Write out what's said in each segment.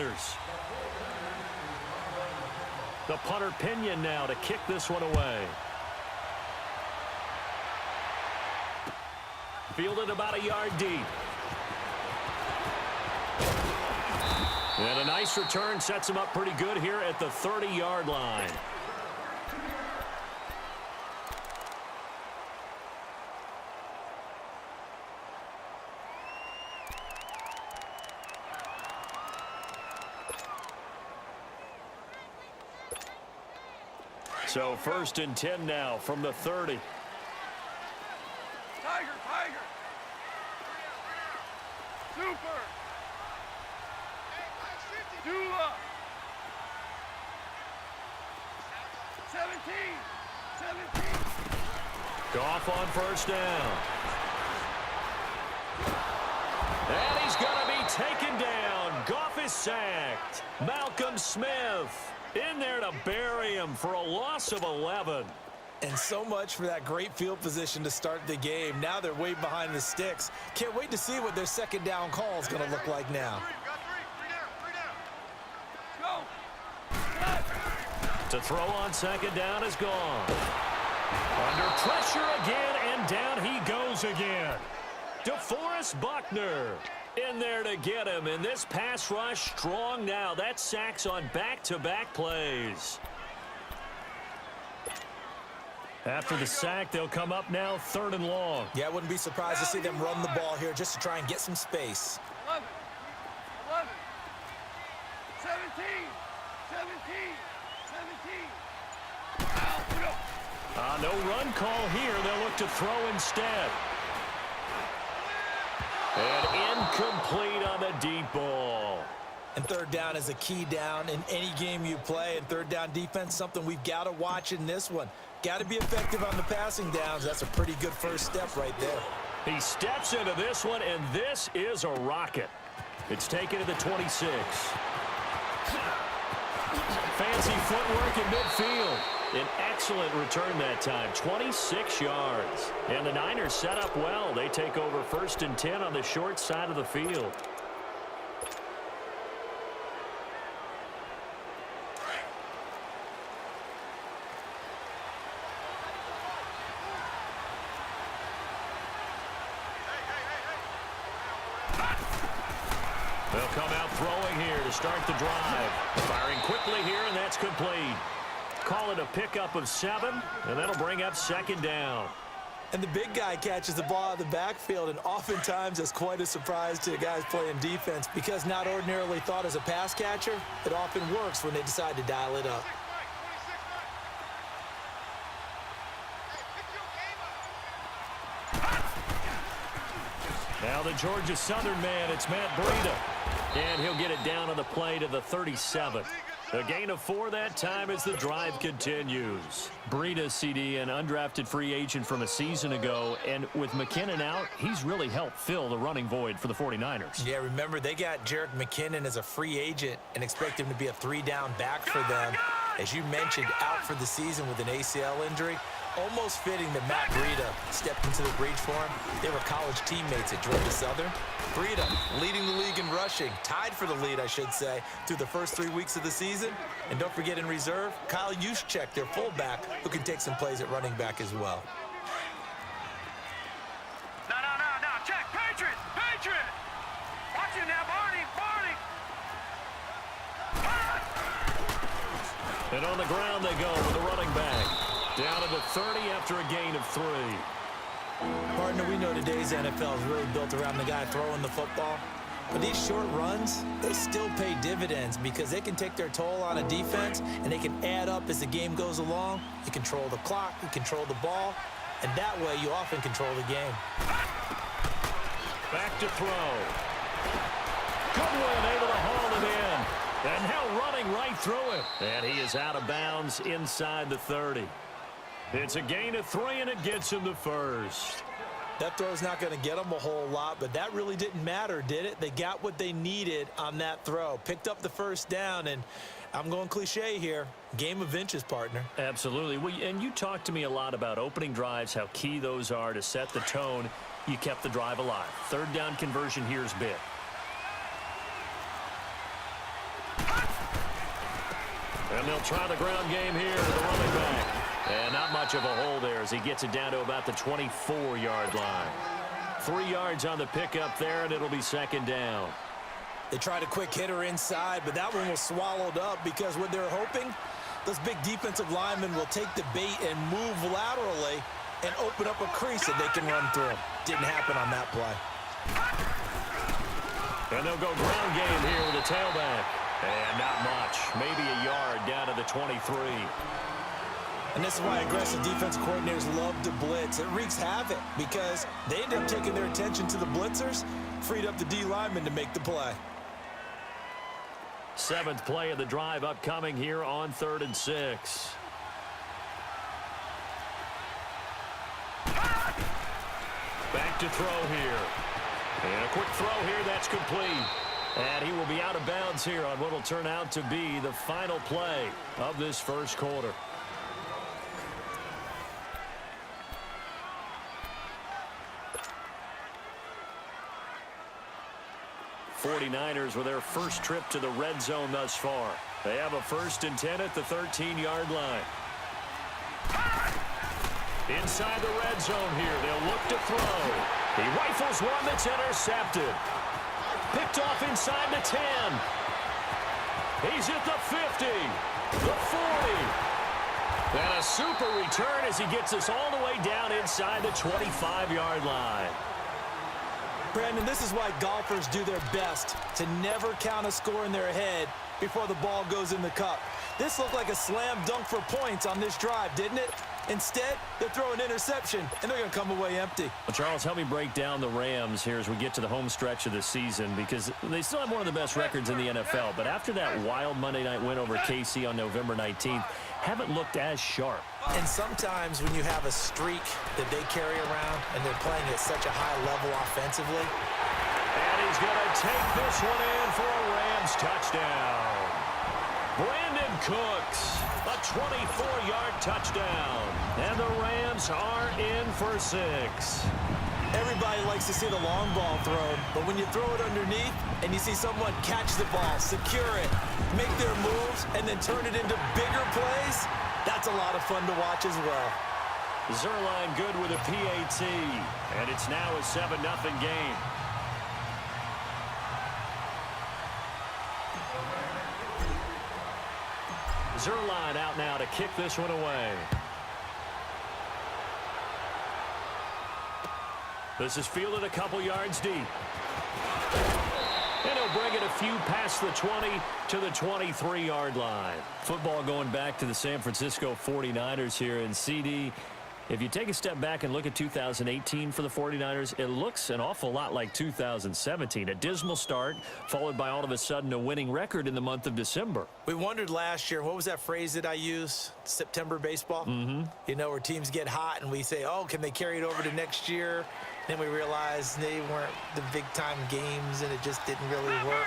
49ers. The punter Pinion now to kick this one away. Fielded about a yard deep. And a nice return sets him up pretty good here at the 30-yard line. So 1st and 10 now from the 30. Tiger, Tiger. Super. Dula. 17. Goff on 1st down. And he's going to be taken down. Goff is sacked. Malcolm Smith in there to bury him for a loss of 11. And so much for that great field position to start the game. Now they're way behind the sticks. Can't wait to see what their 2nd down call is going to look like now. To throw on 2nd down is gone. Under pressure again, and down he goes again. DeForest Buckner in there to get him, and this pass rush strong now. That's sacks on back-to-back plays. After the sack, they'll come up now 3rd and long. Yeah, I wouldn't be surprised to see them run the ball here just to try and get some space. 11, 17. No run call here. They'll look to throw instead. And incomplete on the deep ball. And 3rd down is a key down in any game you play. And 3rd down defense, something we've got to watch in this one. Got to be effective on the passing downs. That's a pretty good first step right there. He steps into this one, and this is a rocket. It's taken to the 26. Fancy footwork in midfield. An excellent return that time, 26 yards. And the Niners set up well. They take over 1st and 10 on the short side of the field. They'll come out throwing here to start the drive. Firing quickly here, and that's complete. Call it a pickup of 7, and that'll bring up 2nd down. And the big guy catches the ball out of the backfield, and oftentimes that's quite a surprise to the guys playing defense because not ordinarily thought as a pass catcher, it often works when they decide to dial it up. Now the Georgia Southern man, it's Matt Breida. And he'll get it down on the play to the 37. A gain of 4 that time as the drive continues. Breida, CD, an undrafted free agent from a season ago. And with McKinnon out, he's really helped fill the running void for the 49ers. Yeah, remember, they got Jerick McKinnon as a free agent and expect him to be a 3-down back for them. As you mentioned, out for the season with an ACL injury. Almost fitting that Matt Breida stepped into the breach for him. They were college teammates at Georgia Southern. Breida leading the league in rushing, tied for the lead, I should say, through the first 3 weeks of the season. And don't forget in reserve, Kyle Juszczyk, their fullback, who can take some plays at running back as well. No, check, Patriot! Watch it now, Barney! And on the ground they go with the running back. Down to the 30 after a gain of 3. Partner, we know today's NFL is really built around the guy throwing the football. But these short runs, they still pay dividends because they can take their toll on a defense and they can add up as the game goes along. You control the clock, you control the ball, and that way you often control the game. Back to throw. Goodwin able to haul it in. And now running right through it. And he is out of bounds inside the 30. It's a gain of 3, and it gets him the first. That throw's not going to get them a whole lot, but that really didn't matter, did it? They got what they needed on that throw. Picked up the first down, and I'm going cliche here. Game of inches, partner. Absolutely. Well, and you talked to me a lot about opening drives, how key those are to set the tone. You kept the drive alive. 3rd down conversion here is big. And they'll try the ground game here with the running back. And not much of a hole there as he gets it down to about the 24-yard line. 3 yards on the pickup there, and it'll be second down. They tried a quick hitter inside, but that one was swallowed up because what they're hoping, those big defensive linemen will take the bait and move laterally and open up a crease that they can run through. Didn't happen on that play. And they'll go ground game here with a tailback. And not much. Maybe a yard down to the 23. And this is why aggressive defensive coordinators love to blitz. It wreaks havoc because they end up taking their attention to the blitzers, freed up the D linemen to make the play. 7th play of the drive upcoming here on 3rd and 6. Back to throw here. And a quick throw here, that's complete. And he will be out of bounds here on what will turn out to be the final play of this first quarter. '49ers with their first trip to the red zone thus far. They have a 1st and 10 at the 13-yard line. Inside the red zone here, they'll look to throw. He rifles one that's intercepted. Picked off inside the 10. He's at the 50, the 40. And a super return as he gets us all the way down inside the 25-yard line. Brandon, this is why golfers do their best to never count a score in their head before the ball goes in the cup. This looked like a slam dunk for points on this drive, didn't it? Instead, they throw an interception, and they're going to come away empty. Well, Charles, help me break down the Rams here as we get to the home stretch of the season, because they still have one of the best records in the NFL. But after that wild Monday night win over KC on November 19th, haven't looked as sharp. And sometimes when you have a streak that they carry around and they're playing at such a high level offensively. And he's going to take this one in for a Rams touchdown. Brandon Cooks, a 24-yard touchdown. And the Rams are in for 6. Everybody likes to see the long ball thrown, but when you throw it underneath and you see someone catch the ball, secure it, make their moves, and then turn it into bigger plays, that's a lot of fun to watch as well. Zerline good with a PAT, and it's now a 7-0 game. Zerline out now to kick this one away. This is fielded a couple yards deep. And he'll bring it a few past the 20 to the 23-yard line. Football going back to the San Francisco 49ers here. And CD, if you take a step back and look at 2018 for the 49ers, it looks an awful lot like 2017. A dismal start, followed by all of a sudden a winning record in the month of December. We wondered last year, what was that phrase that I used? September baseball? Mm-hmm. You know, where teams get hot and we say, oh, can they carry it over to next year? Then we realized they weren't the big-time games and it just didn't really work.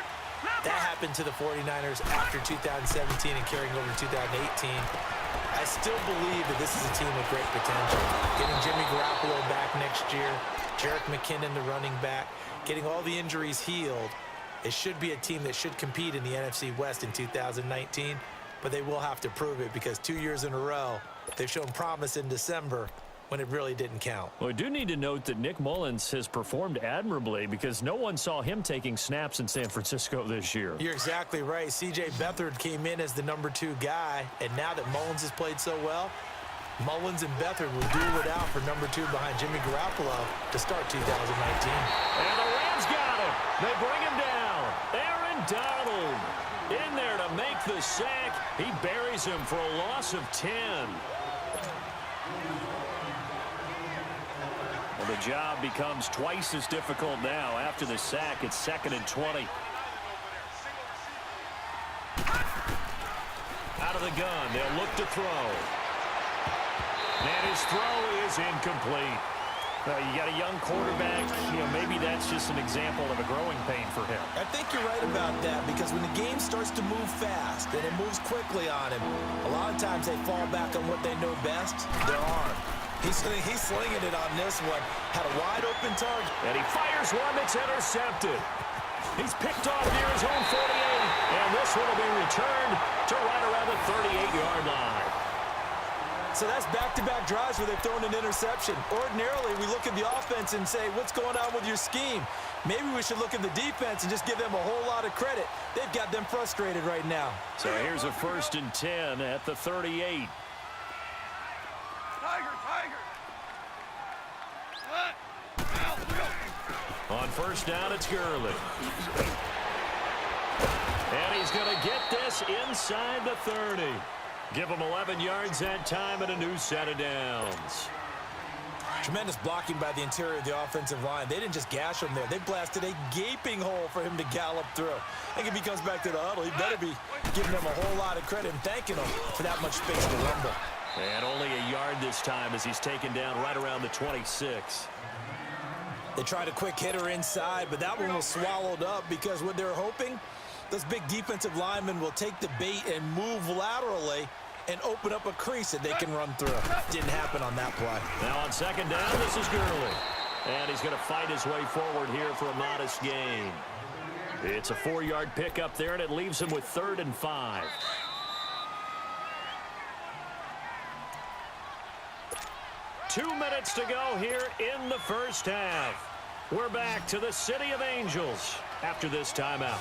That happened to the 49ers after 2017 and carrying over to 2018. I still believe that this is a team with great potential. Getting Jimmy Garoppolo back next year, Jerick McKinnon, the running back, getting all the injuries healed. It should be a team that should compete in the NFC West in 2019, but they will have to prove it because 2 years in a row, they've shown promise in December when it really didn't count. Well, we do need to note that Nick Mullins has performed admirably because no one saw him taking snaps in San Francisco this year. You're exactly right. C.J. Beathard came in as the number 2 guy, and now that Mullins has played so well, Mullins and Beathard will duel it out for number 2 behind Jimmy Garoppolo to start 2019. And the Rams got him. They bring him down. Aaron Donald in there to make the sack. He buries him for a loss of 10. Well, the job becomes twice as difficult now. After the sack, it's 2nd and 20. Out of the gun, they'll look to throw. And his throw is incomplete. You got a young quarterback. Maybe that's just an example of a growing pain for him. I think you're right about that because when the game starts to move fast and it moves quickly on him, a lot of times they fall back on what they know best, their arm. He's slinging it on this one. Had a wide-open target. And he fires one that's intercepted. He's picked off near his own 48. And And this one will be returned to right around the 38-yard line. So that's back-to-back drives where they've thrown an interception. Ordinarily, we look at the offense and say, what's going on with your scheme? Maybe we should look at the defense and just give them a whole lot of credit. They've got them frustrated right now. So here's a 1st and 10 at the 38. On 1st down, it's Gurley. And he's going to get this inside the 30. Give him 11 yards that time and a new set of downs. Tremendous blocking by the interior of the offensive line. They didn't just gash him there. They blasted a gaping hole for him to gallop through. I think if he comes back to the huddle, he better be giving them a whole lot of credit and thanking them for that much space to rumble. And only a yard this time as he's taken down right around the 26. They tried a quick hitter inside, but that one was swallowed up because what they're hoping, those big defensive linemen will take the bait and move laterally and open up a crease that they can run through. Didn't happen on that play. Now on 2nd down, this is Gurley. And he's going to fight his way forward here for a modest gain. It's a 4-yard pickup there, and it leaves him with 3rd and 5. Two minutes to go here in the first half. We're back to the City of Angels after this timeout.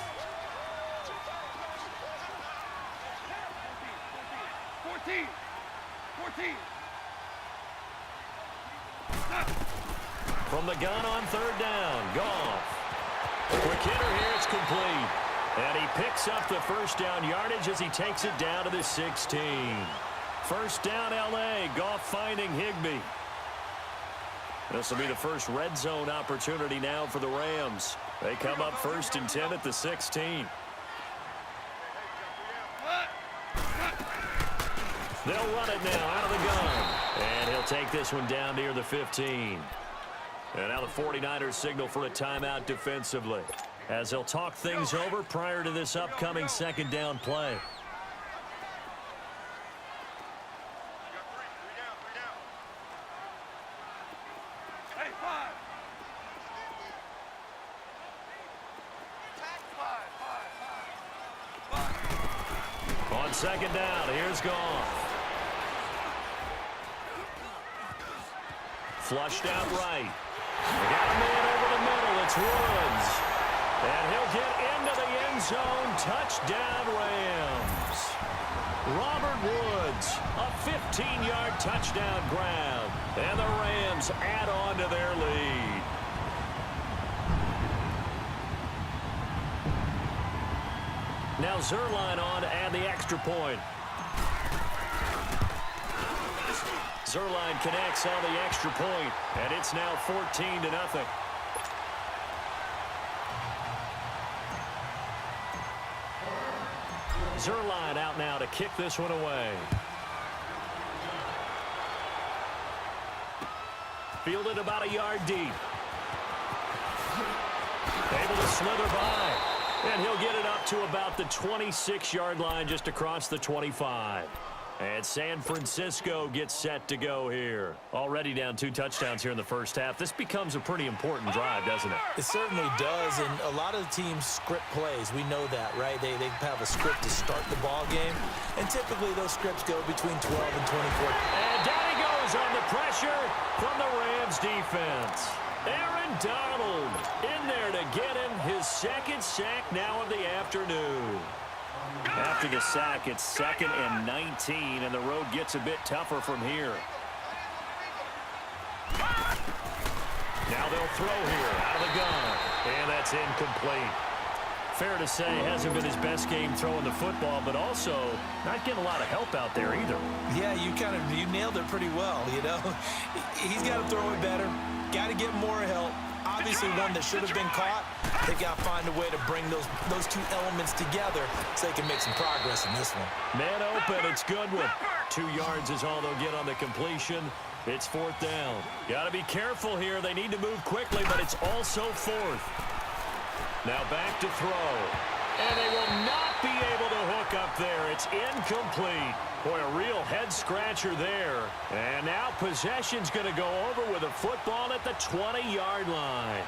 14. From the gun on 3rd down, Goff. Quick hitter here, it's complete. And he picks up the 1st down yardage as he takes it down to the 16. 1st down, L.A., Goff finding Higbee. This will be the first red zone opportunity now for the Rams. They come up 1st and 10 at the 16. They'll run it now out of the gun. And he'll take this one down near the 15. And now the 49ers signal for a timeout defensively, as they'll talk things over prior to this upcoming 2nd down play. On 2nd down, here's Goff. Flushed out right. They got a man over the middle. It's Woods. And he'll get into the end zone. Touchdown, Rams. Robert Woods, a 15-yard touchdown grab. And the Rams add on to their lead. Now Zerline on to add the extra point. Zerline connects on the extra point, and it's now 14-0. Zerline out now to kick this one away. Fielded about a yard deep. Able to slither by, and he'll get it up to about the 26-yard line just across the 25. And San Francisco gets set to go here. Already down 2 touchdowns here in the first half. This becomes a pretty important drive, doesn't it? It certainly does, and a lot of the teams script plays. We know that, right? They have a script to start the ball game, and typically those scripts go between 12 and 24. And down he goes on the pressure from the Rams defense. Aaron Donald in there to get him his 2nd sack now of the afternoon. After the sack, it's 2nd and 19, and the road gets a bit tougher from here. Now they'll throw here out of the gun, and that's incomplete. Fair to say, hasn't been his best game throwing the football, but also not getting a lot of help out there either. Yeah, you nailed it pretty well, you know. He's got to throw it better, got to get more help. Obviously one that should have been caught. They got to find a way to bring those 2 elements together so they can make some progress in this one. Man open, it's Goodwin. 2 yards is all they'll get on the completion. It's 4th down. Got to be careful here. They need to move quickly, but it's also 4th. Now back to throw. And they will not be able to hook up there. It's incomplete. Boy, a real head-scratcher there. And now possession's going to go over with a football at the 20-yard line.